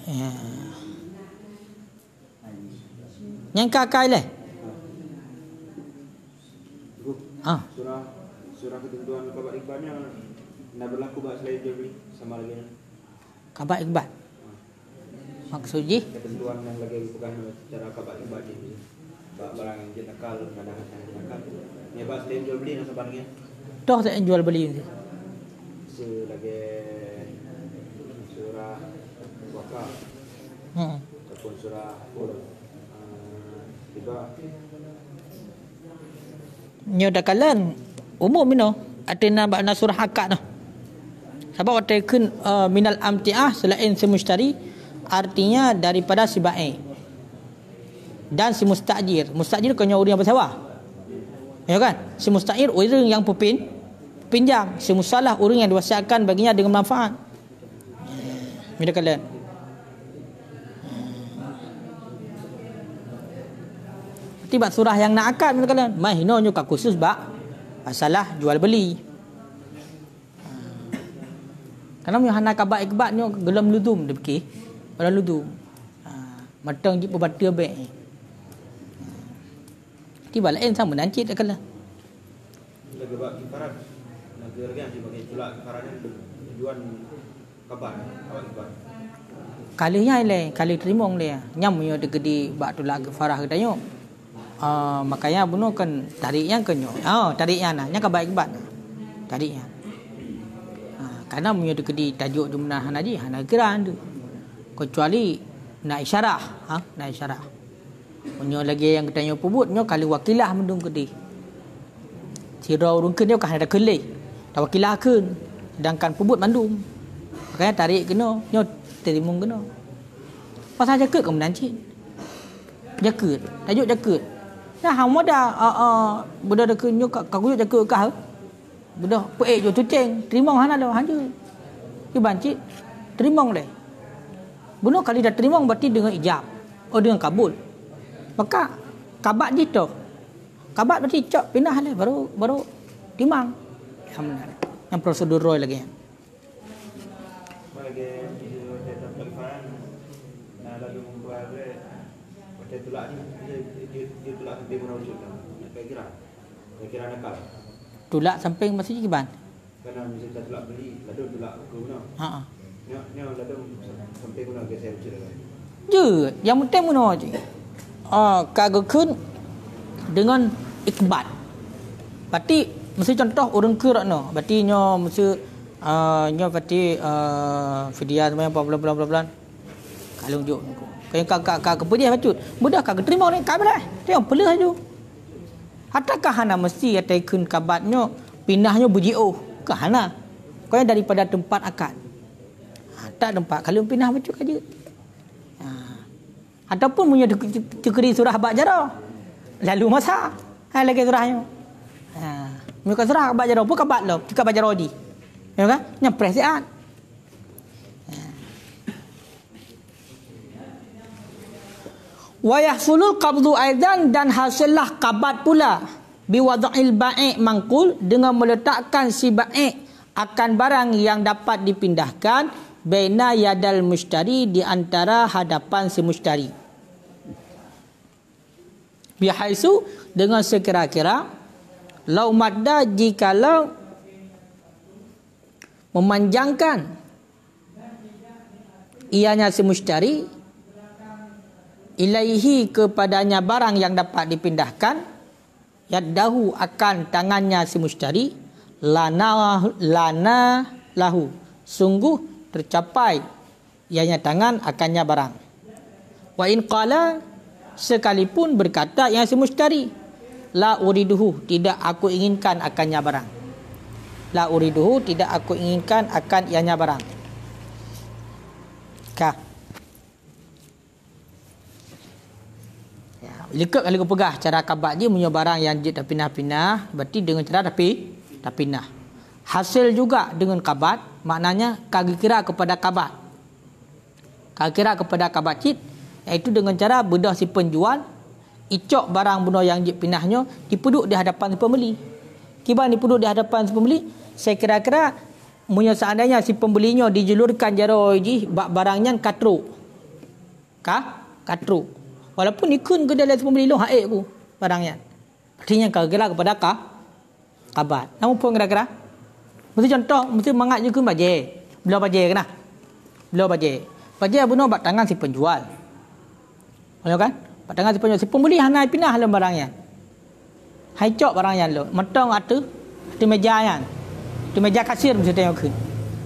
Ya. Yang kakai leh. Surah ketentuan kabar ikbatnya nak berlaku bak selain jual beli sama lagi. Kabar ikbat. Maksudnya ketentuan yang lagi bukan secara kabar ikbat ni. Barang yang dia nakal, kadang-kadang nakal. Ni bak selain jual beli nak sebarangnya. Toh saya jual beli ni. Lagi surah Wakaf. Ataupun surah tiba. Nyo dakalan umum ino ada nama surah akad noh. Sebab taken minal amti'ah selain si mushtari artinya daripada si bai' dan si mustajir. Mustajir kan orang yang bersewa. Ya kan? Si mustajir orang yang pinjam. Si musalah orang yang diwasiatkan baginya dengan manfaat. Bila kalian tiba surah yang nak akad bila kalian mahinonyo ka khusus masalah jual beli. Karena mu hana kabat nyo gelam ludum debki. Pada ludum. Matang je perbata baik. Tiba lain sama nancit dak kala. Lagi bab kifarat. Lagi lagi yang dipakai tulak kifaratnya tujuan kabar awak kifarat. Kalinya le, kali terimong le. Nyam yo degedi bab tulak kifarah katanya. Makanya bunuh kan tariknya kenyo. Tariknya nah, nya kabat. Tariknya. Karena punya degedi tajuk jumlah hanaji hana geran tu. Kecuali nak isyarah, nak isyarah. Punya lagi yang katanya pubut nyo kali wakilah mendung gede. Sira urung keun kan ada kelih. Tak wakilah keun. Sedangkan pubut mandum. Makanya tarik kena, nyo terimung kena. Pasal jaket ke menancit. Jaket, tajuk jaket. Nah, hang dah budak dak nyo ka kuyuk jaket kah? Budak peik jo tuceng, terimong hana dah hanja. Ki bancit, terimong le. Bunuh kali dah terimong berarti dengan ijab. Dengan kabul. Maka kabat gitu. Kabat berarti cok pindah le baru timang. Alhamdulillah. Yang prosedur roy lagi. Bagi tetap pelbaran lalu membuat macam tulak ni dia tulak sampai mana wujud dah. Kira nakal. Tulak samping masih kiban. Karena misalnya tulak beli, lalu tulak ke mana? Ni lalu sampai mana ke saya wujud dah. Je, yang penting mana je. Kagakun dengan ikbat. Berarti mesti contoh orang kerak no. Berarti nyo mesti nyo berarti fidyah semua pelan-pelan. Kalau juk. Kau kakak kepediah bacut. Mudah kagak terima ni kabel dah. Tengok pelah tu. Hatakah hana mesti ataikun kabatnyo pindahnya BGO ke hana. Kau yang daripada tempat akad. Tak tempat kalau pindah bacut aja. Ataupun punya cekeri surah bab jarah. Lalu masa lagi surahnya. Muka surah bab jarah pun kabat lo, jika bab jarah di. Ya kan? Nyepres siat. Wa yahsulul qabdu aidan dan hasillah kabat pula biwada'il bai' mangkul dengan meletakkan si bai' akan barang yang dapat dipindahkan baina yadal mushtari di antara hadapan si mushtari. Bihaisu dengan sekira-kira lau madda jikalau memanjangkan ianya si mushtari ilaihi kepadanya barang yang dapat dipindahkan yaddahu akan tangannya si mushtari lana lahu sungguh tercapai ianya tangan akannya barang. Wa in qala sekalipun berkata yang si mushtari la uriduhu tidak aku inginkan akannya barang. La uriduhu tidak aku inginkan akan ianya barang. Kah? Ya, lekap kalau kau pegah cara kabat dia punya barang yang dia dah pindah-pindah berarti dengan cara dah pindah. Hasil juga dengan kabat maknanya kira kepada kabat. Kira kepada kabat cit iaitu dengan cara bedah si penjual icok barang benda yang pinahnya dipuduk di hadapan si pembeli. Kiban dipuduk di hadapan si pembeli, saya kira-kira punya seandainya si pembelinya dijulurkan jaro ji barangnya katru. Katru. Walaupun ikun ke dalam si pembeli lo haik ku barangnya. Artinya kira kepada kabat. Namun pun kira-kira mesti contoh mesti mangat je ke baje. Belah baje kena. Belah baje. Baje bunuh bat tangan si penjual. Betul kan? Bat tangan si penjual. Si pembeli hana pindah dalam barangnya. Hai cok barangnya lo. Metong atu di meja kan. Di meja kasir mesti tengok ke.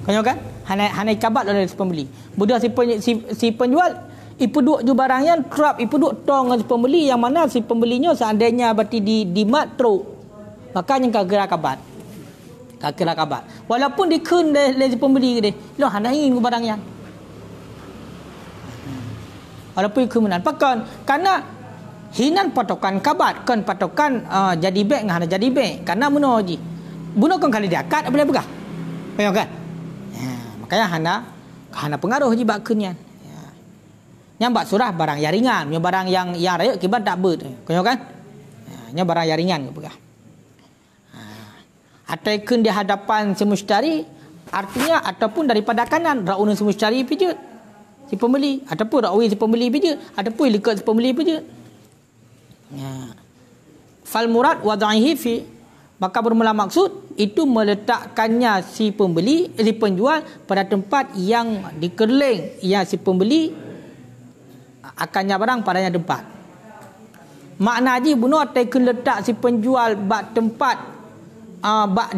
Kau kan? Hana kabat oleh si pembeli. Budak si penjual ipuduk ju barangnya trap ipuduk tong dengan si pembeli yang mana si pembelinya seandainya berarti di matro. Maka yang kagera kabat. Tak kira kabat. Walaupun dikun dari si pembeli dia. Loh, hendak ingin barang yang. Walaupun kemudian. Pakan. Karena hinan patokan kabat. Kan patokan jadi bank. Hana jadi bank. Karena bunuh je. Bunuh kan kali dia akad. Apa dia pegah? Faham kan? Makanya hana pengaruh je bakunian. Yang bak surah barang yang ringan. Yang barang yang raya kibat tak ber. Kau kan? Yang barang yang ringan. Pegah. Atau ikun di hadapan si mustari, artinya ataupun daripada kanan ra'unun si mustari pijut si pembeli, ataupun ra'wi si pembeli pijut, ataupun likat si pembeli pijut. Fal murad wad'ihi fi, maka bermula maksud itu meletakkannya si pembeli, si penjual pada tempat yang dikerling yang si pembeli akannya barang padanya tempat. Makna ji bunuh ataikun letak si penjual bak tempat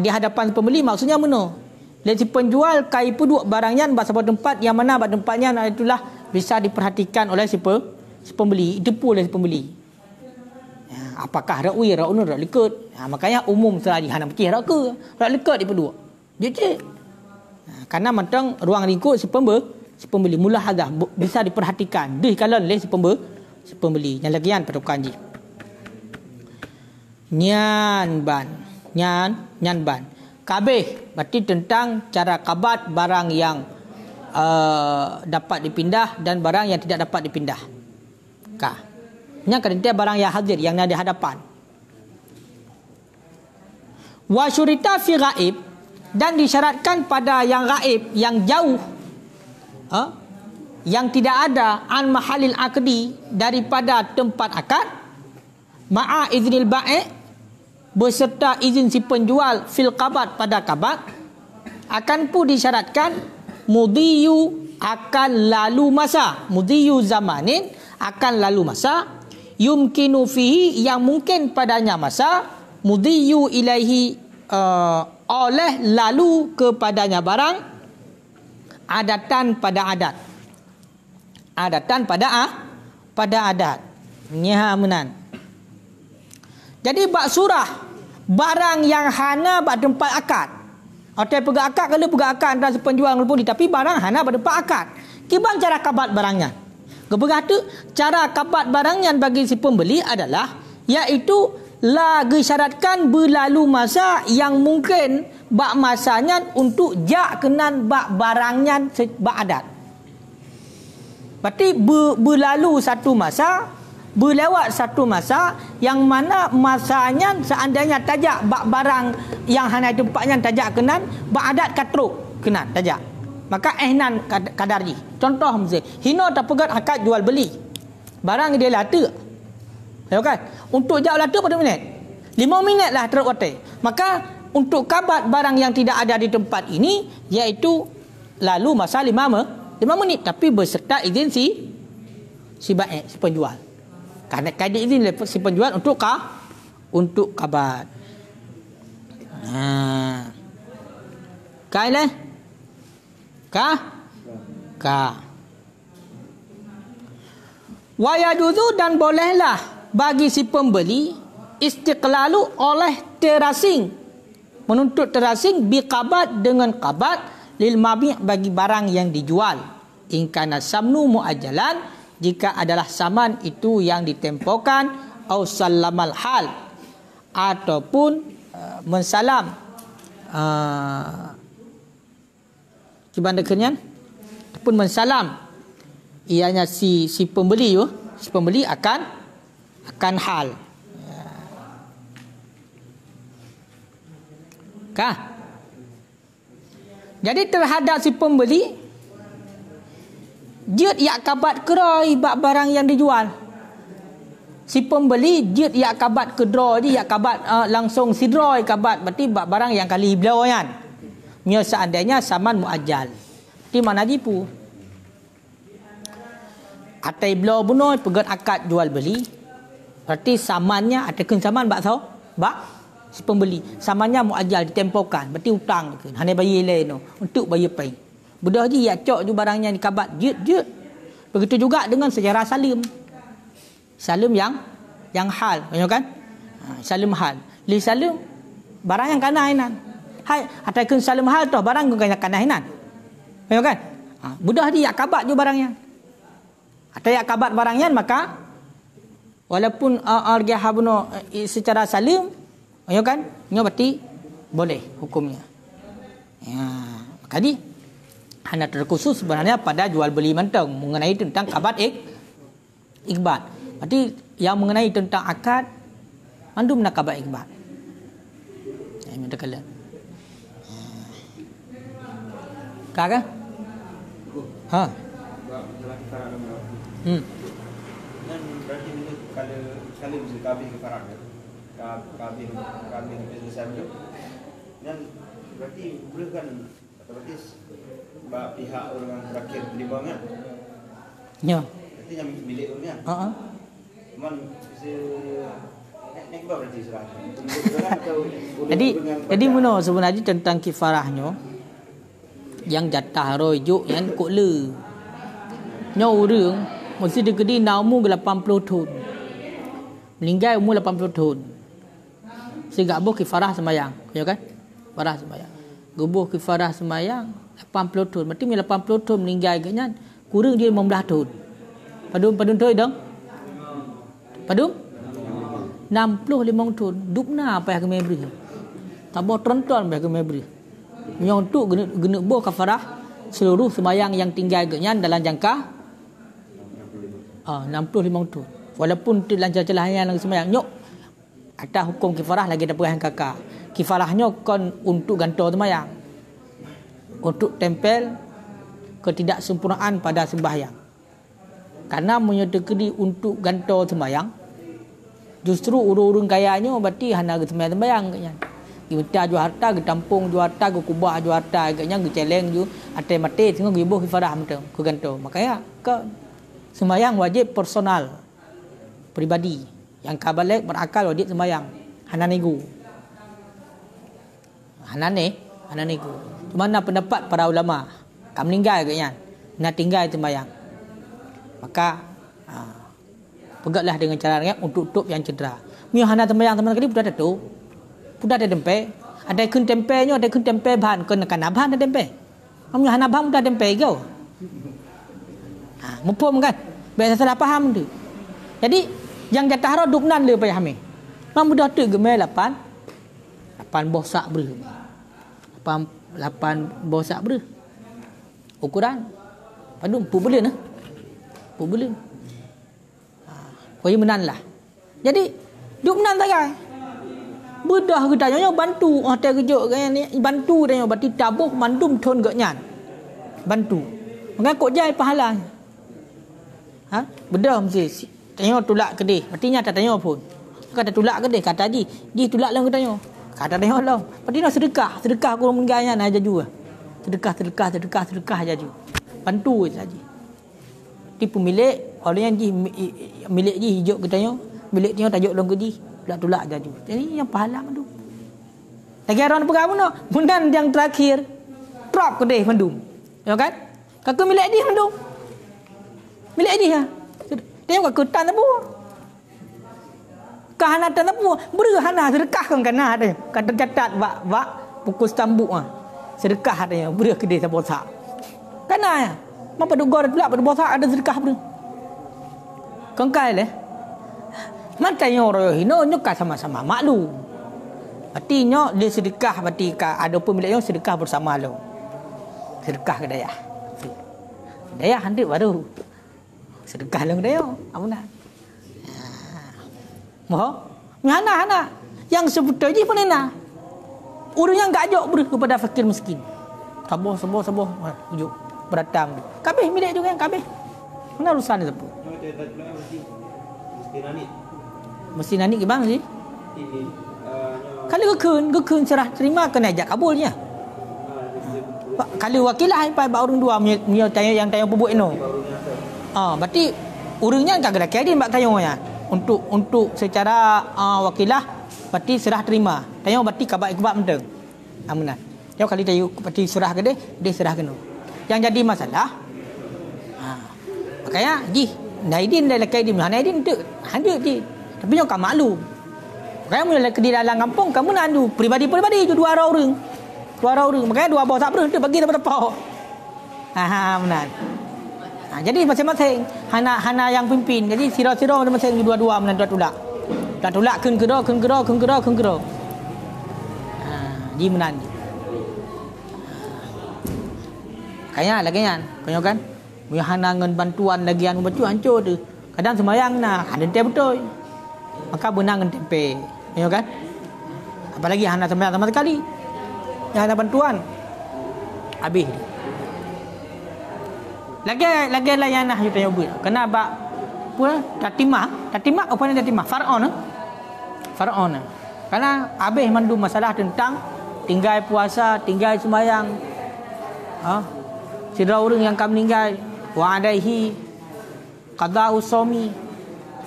di hadapan pembeli, maksudnya mana? Dan si penjual kai puduk barangnya bak sebuah tempat yang mana bak tempatnya itulah bisa diperhatikan oleh si pembeli, depu oleh si pembeli. Apakah ra'wi, ra'unun, ra'likut? Makanya umum selagi hana pecih ra'ke, ra'likut di puduk. Dia cek. Karena matang ruang lingkup si pembeli mula hadah bisa diperhatikan. Dih kalau oleh si pembeli. Yang lagian patokan ji. Nyan ban. Kabeh berarti tentang cara kabat barang yang dapat dipindah dan barang yang tidak dapat dipindah. Yang kedua barang yang hadir, yang ada di hadapan. Wa syurita fi ghaib, dan disyaratkan pada yang ghaib, yang jauh, yang tidak ada an mahalil aqdi, daripada tempat akad, ma'a iznil bai', beserta izin si penjual fil qabat, pada qabat, akan pun disyaratkan mudhiyu, akan lalu masa, mudhiyu zamanin, akan lalu masa, yumkinu fihi, yang mungkin padanya masa, mudhiyu ilaihi, oleh lalu kepadanya barang, adatan pada adat, adatan pada adat. Nyahamunan. Jadi bak surah barang yang hana bak tempat akad. Atau pegak akad, kalau pegak akad antara si penjual dengan pembeli, tapi barang hana bak tempat akad. Kiban cara kabat barangnya? Kepegah tu cara kabat barangnya bagi si pembeli adalah iaitu lagi syaratkan berlalu masa yang mungkin bak masanya untuk jak kenan bak barangnya bak adat. Berarti berlalu satu masa, berlewat satu masa yang mana masanya seandainya tajak bak barang yang hanya tempatnya tajak kenan bak adat katruk kenan tajak, maka ehnan kadarji. Contoh mesti hino tak pegat akad jual beli barang dia lata, ya kan, untuk jak lata pada minit 5 minit lah teruk watai. Maka untuk kabat barang yang tidak ada di tempat ini iaitu lalu masa 5 menit, tapi beserta izin si baik, si penjual. Karena kaedah izin si penjual untuk kabat. Kaedah wa yajuzu, dan bolehlah bagi si pembeli istiqlalu, oleh terasing, menuntut terasing biqabat, dengan qabat lil mabi', bagi barang yang dijual, in kana samnu muajjalan, jika adalah saman itu yang ditempokan, au sallamal hal, ataupun mensalam kibanda kenyan, ataupun mensalam ianya si pembeli akan hal. Jadi terhadap si pembeli jut yak kabat keroi bak barang yang dijual. Si pembeli jut yak kabat kedro je, yak kabat langsung sidroi kabat, berarti bak barang yang kali belau kan. Nya seandainya saman muajjal. Di mana jipu? Atai belau bunuh pegat akad jual beli. Berarti samannya ataupun saman bak tau? Bak si pembeli. Samannya muajjal ditempokan, berarti hutang ke. Hanya bayar lain untuk bayar pay. Budah je yak cok ju barangnya di kabat jut. Begitu juga dengan sejarah salim. Salim yang hal, kan? Salim hal. Li salim barang yang kanainan. hai atai kun salam hal toh barang kun kanya kanahinan. Ya kan? Budah dia kabat je barangnya. Atai kabat barangnya maka walaupun arga habno secara salim, ya kan? Nya berarti boleh hukumnya. Ya, maka di hanya terkhusus sebenarnya pada jual beli mentang mengenai tentang kabat ikbat. Berarti yang mengenai tentang akad mandum nak kabat ikbat. Ya, minta kala. Kakak? Ha. Dan berarti ini kalau bisa kabin ke farad. Kabin besar tu. Dan berarti boleh kan otomatis pihak orang terakhir terima kan? Ya. Berarti yang milik orangnya. Cuman nek berarti serah. Jadi mana sebenarnya tentang kifarahnya yang jatah rojuk yang kok le. Nya orang mesti digedi umur 80 tahun. Meninggal umur 80 tahun. Sehingga abuh kifarah sembahyang, ya kan? Kifarah sembahyang. Gubuh kifarah sembahyang 80 tahun. Berarti 80 tahun meninggal kan kurang dia 15 tahun. Padum tu dong. Padum 65 tahun. Dupna apa yang kami beri. Tabah terentuan apa yang kami beri. Yang tu gena boh kafarah seluruh sembahyang yang tinggal genyan dalam jangka 65 tahun. Walaupun dalam celah yang sembahyang nyok ada hukum kifarah lagi dapat yang kakak. Kifarahnya kon untuk gantung sembahyang. Untuk tempel ketidaksempurnaan pada sembahyang. Karena menyedekati untuk gantung sembahyang justru urung-urung kayanya berarti hana sembahyang genyan. Kita jual harta ke tampung jual harta ke kubah jual harta agaknya ke celeng ju atai mati tengok gibuh kifarah macam ke gantung. Makanya ke sembahyang wajib personal pribadi yang kabalik berakal wajib sembahyang hana nego. Hana nego. Cuma nak pendapat para ulama kam meninggal agaknya nak tinggal sembahyang. Maka pegaklah dengan cara untuk tutup yang cedera. Mio hana sembahyang teman kali sudah tu. Sudah ada tempe. Ada kun tempenya, ada kun tempe bahan kun kan bahan ada tempe. Kamu hana bahan sudah tempe kau. Mupum kan. Biasa salah faham tu. Jadi yang jatah roduk nan le payah me. Mam budak tu gemel 8 bosak ber. 8 bosak ber. Ukuran. Padum pu bulan nah. Pu bulan. Kau menan lah. Jadi duk menan tak kai. Bedah gedanya bantu hotel kejok kan ni bantu dia berarti tabuh mandum thon gak nyan. Bantu. Mengakut jai pahala. Bedah mesti tanya tulak kedih. Artinya tak tanya pun. Kata tulak kedih kata haji, di tulak lang katanya. Kata tanya lah. Berarti nak sedekah aku mengganya nak jaju. Sedekah jaju. Bantu saja. Di pemilik orang yang milik ji hijau katanya, milik dia tajuk long kedih. Tulak jaju. Jadi yang pahala mandum. Lagi orang pegang mana? Mundan yang terakhir drop kedai mandum. Ya kan? Kakak milik dia mandum. Milik dia. Tengok ketan tapu. Kahana tapu. Berhana sedekah kan kana ada. Kata catat bak pukul stambuk sedekah ada beri kedai sabosak. Kana ya. Mapa dugor pula pada bosak ada sedekah ber. Kengkai leh. Macam orang hino nyuka sama-sama maklum. Artinya dia sedekah berarti ada pun miliknya sedekah bersama lo. Sedekah ke daya. Daya handuk baru. Sedekah lo daya. Amunah. Moh. Hana. Yang sebetulnya pun enak. Orang yang gak ajak ber kepada fakir miskin. Sabar. Ujuk. Beratang. Kabeh milik juga yang kabeh. Mana urusan dia tu? Mesti nani ke bang sih? Kalau kekun serah terima kena ajak kabulnya. Kalau wakilah pai ba orang dua punya tanya yang tanya pubuk eno. Berarti urangnya enggak ada kaya bak tanya untuk secara wakilah berarti serah terima. Tanya berarti kabar ikbat menteng. Amunah. Jauh kali tanya berarti serah ke dia serah kena. Yang jadi masalah makanya Naidin dah lekai di mana Naidin tu handuk di tapi yang kamu maklum. Kamu mulai ke di dalam kampung kamu nak anu pribadi je dua orang. suara orang. Makanya dua bawah tak ber dia bagi tepat-tepat. Benar. Jadi masing-masing hana yang pimpin. Jadi sira-sira masing-masing dua-dua menan tulak. Tak tulak keun kero. Di menan. Kaya lagi kan. Mu hana ngan bantuan lagi anu bacu hancur tu. Kadang sembahyang ada tempe betul. Maka benang ngan tempe. Kan? Apalagi hana sembahyang sama sekali. Yang ada bantuan. Habis. Lagi layanah kita nyebut. Kenapa? Tatimah apa ni tatimah? Faraon. Karena habis mandu masalah tentang tinggal puasa, tinggal sembahyang. Sidra orang yang akan meninggal wa alaihi qada'u shaumi.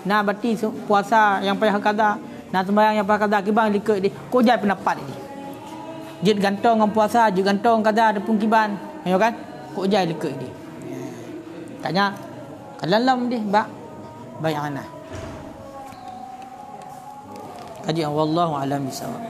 Nah berarti puasa yang payah qada, nah sembahyang yang payah qada kibang likut dia. Kau jai pendapat ini. Jid gantung dengan puasa, jid gantung qada ada pun kiban. Kan? Kau jai likut dia. Tanya kalam dia baik ana. Kaji wallahu alam bisawab.